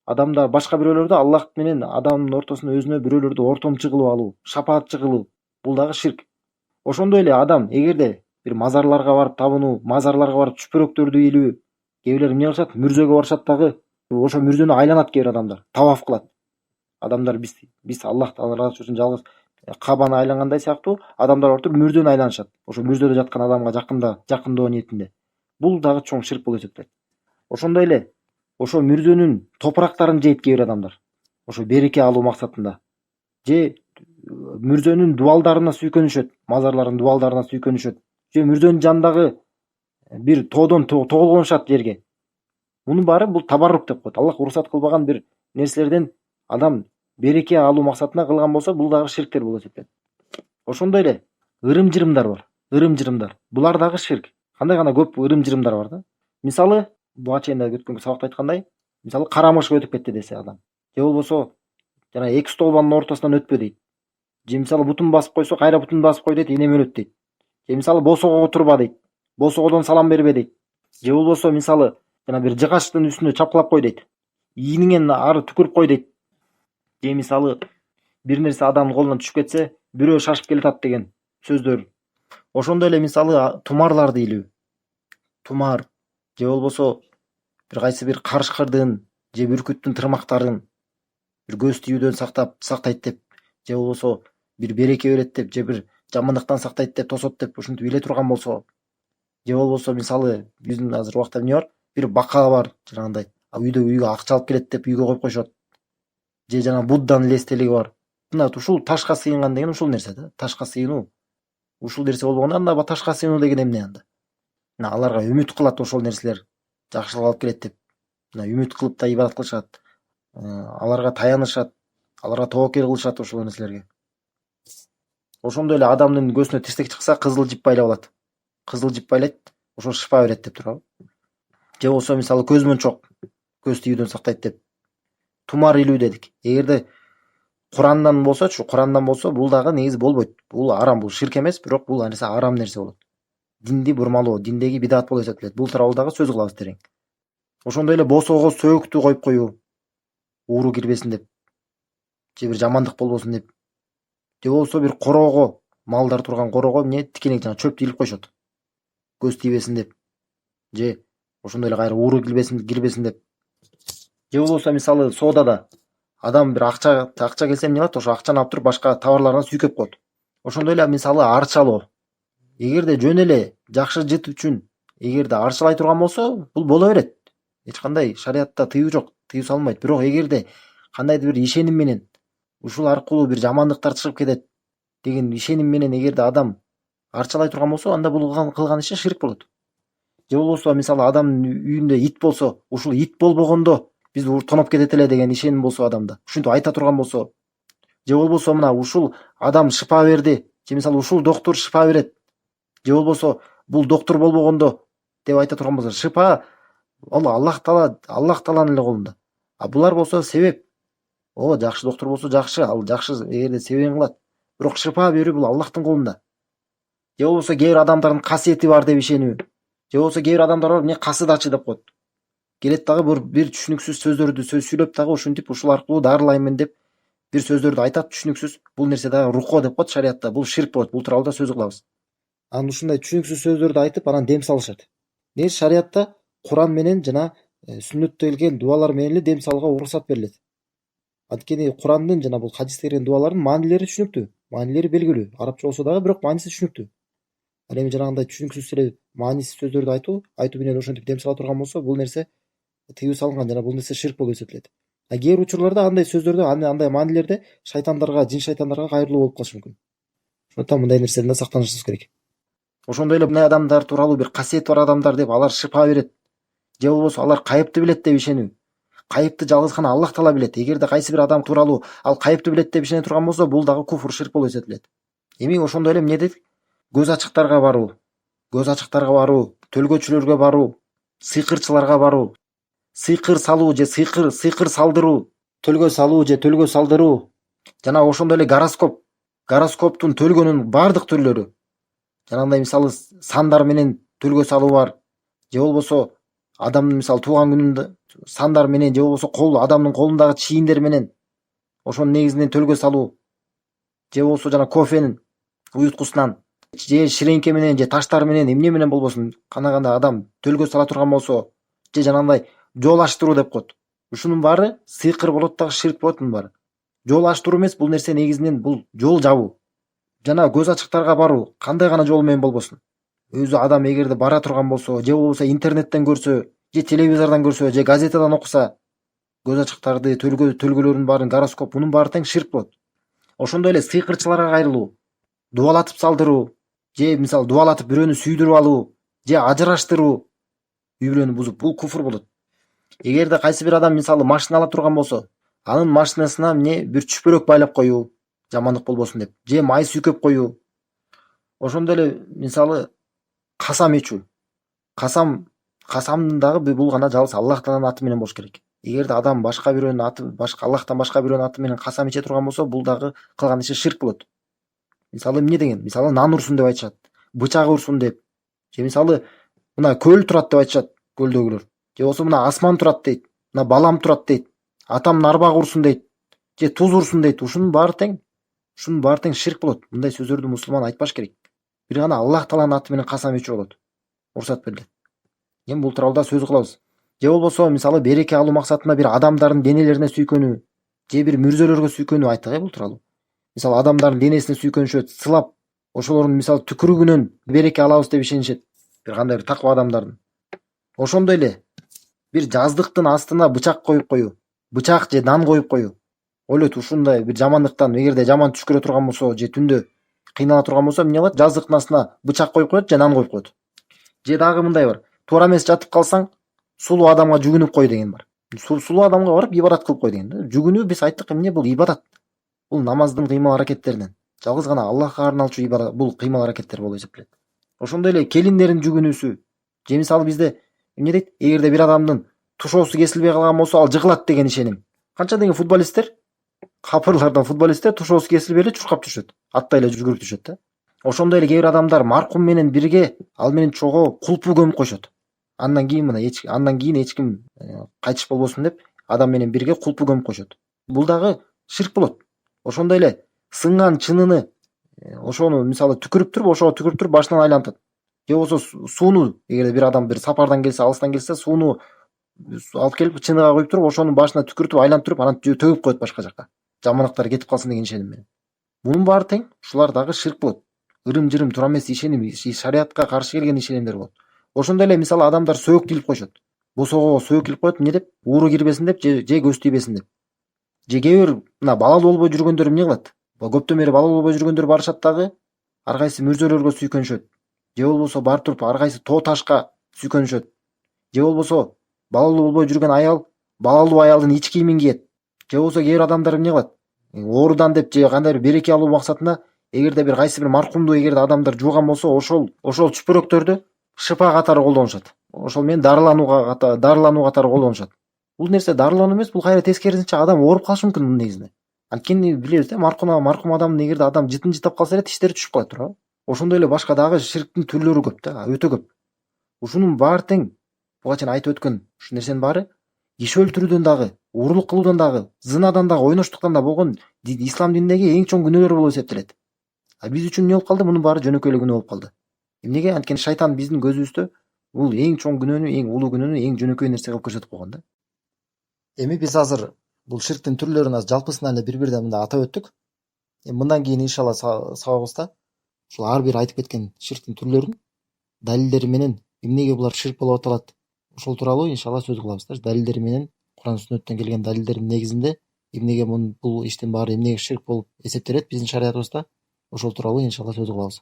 Адамдар башка бирөөлөрдү Аллах менен адамдын ортосуна өзүнө бирөөлөрдү ортомчу кылып алуу, шапаатчы кылуу бул дагы ширк. Ошондой эле адам эгерде бир мазарларга барып табынуу, мазарларга барып чүпөрөктөрдү илүү, кээ бирлер эмне кылышат, мүрзөгө барышат дагы, ошо мүрзөнү айланат кээ бир адамдар, таваф кылат. Адамдар биз Аллах Таалага үчүн жалгыз Кабаны айлангандай сыяктуу адамдар барып туруп мүрзөнү айланышат. Ошо мүрзөдө жаткан адамга жакындоо ниетинде. Бул дагы чоң ширк болуп эсептелет. Ошондой эле ошо мүрзөнүн топурактарын жейт кээ бир адамдар. Ошо береке алуу максатында. Же мүрзөнүн дубалдарына сүйкөнүшөт, мазарлардын дубалдарына сүйкөнүшөт. Же мүрзөнүн жанындагы бир тоодон тоголгонушат жерге. Мунун баары бул табаррук деп коет. Аллах уруксат кылбаган бир нерселерден адам береке алуу максатында кылган болсо, бул дагы ширктер болуп эсептелет. Ошондой эле ырым-жырымдар бар. Ырым-жырымдар. Булар дагы ширк. Кандай гана көп ырым-жырымдар бар да. Мисалы, буга чейин да өткөнкү сабакта айткандай, мисалы карамышка өтүп кетти десе адам. Же болбосо жана эки столбанын ортосунан өтпө дейт. Же мисалы бутун басып койсо, кайра бутун басып кой дейт, энемен өт дейт. Же мисалы босогого турба дейт. Босогодон салам бербе дейт. Же болбосо мисалы жана бир жыгачтын үстүнө чапкылап кой дейт. Ийниңен ары түкүрүп кой дейт. Же мисалы бир нерсе адамдын колунан түшүп кетсе, бирөө шашып келатат деген сөздөр. Ошондой эле мисалы тумарларды илүү. Тумар же болбосо бир кайсы бир карышкырдын же бүркүттүн тырмактарын бир көз тийүүдөн сактайт деп, же болбосо бир береке берет деп, же бир жамандыктан сактайт деп, тосот деп ушинтип иле турган болсо, же болбосо мисалы биздин азыр убакта эмне бар? Бир бака бар, жанагындай үйгө акча алып келет деп үйгө коюп койшот. Же жана Будданын элестелиги бар. Мына ушул ташка сыйынган деген ушул нерсе да. Ташка сыйынуу. Ушул нерсе болбогондо анда ташка сыйынуу деген эмне анда? Мына аларга үмүт кылат ошол нерселер жакшылык алып келет деп. Мына үмүт кылып да ибадат кылышат. Аларга таянышат, аларга тобокел кылышат ошол нерселерге. Ошондой эле адамдын көзүнө тирсек чыкса, кызыл жип байлап алат. Кызыл жип байлайт, ошо шифа берет деп турабы. Же болбосо мисалы көз мончок, көз тийүүдөн сактайт деп. Тумар илүү дедик. Эгерде Курандан болсо, бул дагы негизи болбойт. Бул арам, бул ширк эмес, бирок бул нерсе арам нерсе болот. Динди бурмалоо, диндеги бидат болуп эсептелет. Бул тууралуу дагы сөз кылабыз терең. Ошондой эле босоого сөөктү коюп коюу, ууру кирбесин деп, же бир жамандык болбосун деп. Же болбосо бир короого, малдар турган короого эмне тикелең жана чөптү илип койшот. Көз тийбесин деп. Же ошондой эле кайра ууру кирбесин деп. Же болбосо мисалы соодада адам бир акча келсе эмне кылат? Ошо акчаны алып туруп башка товарлардан сүйкөп коет. Ошондой эле мисалы арчалоо. Эгерде жөн эле жакшы жыт үчүн эгерде арчалай турган болсо, бул боло берет. Эч кандай шариатта тыюу жок, тыюу салынбайт. Бирок эгерде кандайдыр бир ишеним менен ушул аркылуу бир жамандыктар чыгып кетет деген ишеним менен эгерде адам арчалай турган болсо, анда бул кылган иши ширк болот. Же болбосо мисалы адамдын үйүндө ит болсо, ушул ит болбогондо биз тоноп кетет эле деген ишеним болсо адамда, ушинтип айта турган болсо, же болбосо мына ушул адам шифа берди, же мисалы ушул доктур шифа берет, же болбосо бул доктур болбогондо деп айта турган болсо, шифа ал Аллах Тааланын эле колунда. А булар болсо себеп. Жакшы доктур болсо жакшы, ал жакшы эгерде себебин кылат. Бирок шифа берүү бул Аллахтын колунда. Же болбосо кээ бир адамдардын касиети бар деп ишенүү. Же болбосо кээ бир адамдар бар, эмне касыдачы деп коет. Келет дагы бир түшүнүксүз сөздөрдү сүйлөп дагы ушинтип ушул аркылуу дарылаймын деп бир сөздөрдү айтат түшүнүксүз. Бул нерсе дагы рухо деп коет шариатта. Бул ширк болот. Бул тууралуу да сөз кылабыз. Анан ушундай түшүнүксүз сөздөрдү айтып, анан дем салышат. Негизи шариатта Куран менен жана сүннөттө келген дуалар менен эле дем салууга уруксат берилет. Анткени Курандын жана бул хадисте келген дуалардын маанилери түшүнүктүү, маанилери белгилүү. Арабча болсо дагы бирок мааниси түшүнүктүү. Ал эми жанагындай түшүнүксүз эле маанисиз сөздөрдү айтуу менен ошентип дем сала турган болсо, бул нерсе тыюу салынган жана бул нерсе ширк болуп эсептелет. Кээ бир учурларда андай сөздөрдө, андай маанилерде жин шайтандарга кайрылуу болуп калышы мүмкүн. Ошондуктан мындай нерседен да сактанышыбыз керек. Ошондой эле мындай адамдар тууралуу бир касиети бар адамдар деп алар шифа берет. Же болбосо алар кайыпты билет деп ишенүү. Кайыпты жалгыз гана Аллах Таала билет. Эгерде кайсы бир адам тууралуу ал кайыпты билет деп ишене турган болсо, бул дагы куфр, ширк болуп эсептелет. Эми ошондой эле эмне дедик? Көз ачыктарга баруу, төлгөчүлөргө баруу, сыйкырчыларга баруу, сыйкыр салуу же сыйкыр салдыруу, төлгө салуу же төлгө салдыруу, жана ошондой эле гороскоптун төлгөнүн бардык түрлөрү. Жанагындай мисалы сандар менен төлгө салуу бар. Же болбосо адамдын мисалы туулган күнүндө сандар менен же болбосо адамдын колундагы чийимдер менен ошонун негизинен төлгө салуу же болбосо жана кофенин уюткучунан же ширеңке менен же таштар менен эмне менен болбосун кандай адам төлгө сала турган болсо же жанагындай жол аштыруу деп коет. Ушунун баары сыйкыр болот дагы ширк болот мунун баары. Жол аштыруу эмес, бул нерсе негизинен бул жол жабуу. Жана көз ачыктарга баруу кандай гана жол менен болбосун. Өзү адам эгерде бара турган болсо, же болбосо интернеттен көрсө, же телевизордон көрсө, же газетадан окуса, көз ачыктарды, төлгөлөрүнүн баарын, гороскоп, мунун баары тең ширк болот. Ошондой эле сыйкырчыларга кайрылуу, дубалатып салдыруу, же мисалы дубалатып бирөөнү сүйдүрүп алуу, же ажыраштыруу, үй бүлөнү бузуп, бул куфур болот. Эгерде кайсы бир адам мисалы машина ала турган болсо, анын машинасына эмне бир чүпөрөк байлап коюу, жамандык болбосун деп, же май сүйкөп коюу. Ошондой эле мисалы касам ичүү. Касамдын дагы бул гана жалгыз Аллах тааланын аты менен болуш керек. Эгерде адам башка бирөөнүн аты, Аллахтан башка бирөөнүн аты менен касам иче турган болсо, бул дагы кылган иши ширк болот. Мисалы эмне деген? Мисалы нан урсун деп айтышат, бычак урсун деп. Же мисалы мына көл турат деп айтышат, көлдөгүлөр. Же болбосо мына асман турат дейт, мына балам турат дейт, атам нарбак урсун дейт, же туз урсун дейт. Ушунун баары тең ширк болот. Мындай сөздөрдү мусулман айтпаш керек. Бир гана Аллах тааланын аты менен касам ичүү болот. Уруксат берилет. Эми бул тууралуу да сөз кылабыз. Же болбосо мисалы береке алуу максатында бир адамдардын денелерине сүйкөнүү, же бир мүрзөлөргө сүйкөнүү айттык бул тууралуу. Мисалы адамдардын денесине сүйкөнүшөт, сылап, ошолордун мисалы түкүрүгүнөн береке алабыз деп ишенишет. Бир кандай бир таква адамдардын. Ошондой эле бир жаздыктын астына бычак коюп коюу, бычак же нан коюп коюу. Ойлойт, ушундай бир жамандыктан эгерде жаман түш көрө турган болсо, же түндө кыйнала турган болсо, эмне кылат? Жаздыктын астына бычак коюп коет же нан коюп коет. Же дагы мындай бар. Туура эмес жатып калсаң, сулуу адамга жүгүнүп кой деген бар. Сулуу адамга барып ибадат кылып кой деген. Жүгүнүү биз айттык, эмне бул ибадат. Бул намаздын кыймыл аракеттеринен. Жалгыз гана Аллахка арналчу ибадат, бул кыймыл аракеттер болуп эсептелет. Ошондой эле келиндердин жүгүнүүсү. Же мисалы бизде эмне дейт? Эгерде бир адамдын тушоосу кесилбей калган болсо, ал жыгылат деген ишеним. Канча деген футболисттер, капырлардан футболисттер тушоосу кесилбей эле чуркап түшөт. Аттай эле жүгүрүп түшөт да. Ошондой эле кээ бир адамдар маркум менен бирге ал менен чогуу кулпу көмүп коюшат. Андан кийин эч ким кайтыш болбосун деп адам менен бирге кулпу көмүп коюшат. Бул дагы ширк болот. Ошондой эле сынган чыныны ошону мисалы түкүрүп туруп башынан айлантат. Же болбосо сууну, эгерде бир адам бир сапардан келсе, алыстан келсе, сууну алып келип чыныга коюп туруп, ошонун башына түкүртүп айлантырып, анан төгүп коет башка жакка. Жамандыктар кетип калсын деген ишеним менен. Мунун баары тең, ушулар дагы ширк болот. Ырым-жырым туура эмес ишеним, шариатка каршы келген ишенимдер болот. Ошондой эле мисалы адамдар сөөк илип коюшат. Босоого сөөк илип коет, эмне деп? Ууру кирбесин деп, же көз тийбесин деп. Же кээ бир мына балалуу болбой жүргөндөр эмне кылат? Көптөн бери балалуу болбой жүргөндөр барышат дагы, ар кайсы мүрзөлөргө сүйкөнүшөт. Же болбосо барып туруп ар кайсы тоо ташка сүйкөнүшөт. Же болбосо балалуу болбой жүргөн аял балалуу аялдын ич кийимин кийет. Же болбосо кээ бир адамдар эмне кылат? Оорудан деп же кандай бир береке алуу максатында эгерде бир кайсы бир маркумду эгерде адамдар жууган болсо, ошол чүпөрөктөрдү шыпа катары колдонушат. Ошол менен дарылануу катары колдонушат. Бул нерсе дарылануу эмес, бул кайра тескерисинче адам ооруп калышы мүмкүн мунун негизинде. Анткени билебиз да, маркум адамдын эгерде адам жытын жытап калса эле тиштери түшүп калат, туурабы? Ошондой эле башка дагы ширктин түрлөрү көп да, өтө көп. Ушунун баары тең буга чейин айтып өткөн ушу нерсенин баары киши өлтүрүүдөн дагы, уурулук кылуудан дагы, зынадан дагы, ойноштуктан да болгон ислам дининдеги эң чоң күнөөлөр болуп эсептелет. Биз үчүн эмне болуп калды? Мунун баары жөнөкөй эле күнөө болуп калды. Эмнеге? Анткени шайтан биздин көзүбүздө бул эң чоң күнөөнү, эң улуу күнөөнү, эң жөнөкөй нерсе кылып көрсөтүп койгон да. Эми биз азыр бул ширктин түрлөрүн жалпысынан эле бир-бирден мындай атап өттүк. Мындан кийин иншалла сабагыбызда ушул ар бир айтып кеткен ширктин түрлөрүн далилдери менен эмнеге булар ширк болуп аталат, ошол тууралуу иншалла сөз кылабыз да. Далилдери менен, Куран сүннөттөн келген далилдердин негизинде эмнеге бул иштин баары эмнеге ширк болуп эсептелет биздин шариятыбызда, ошол тууралуу иншалла сөз кылабыз.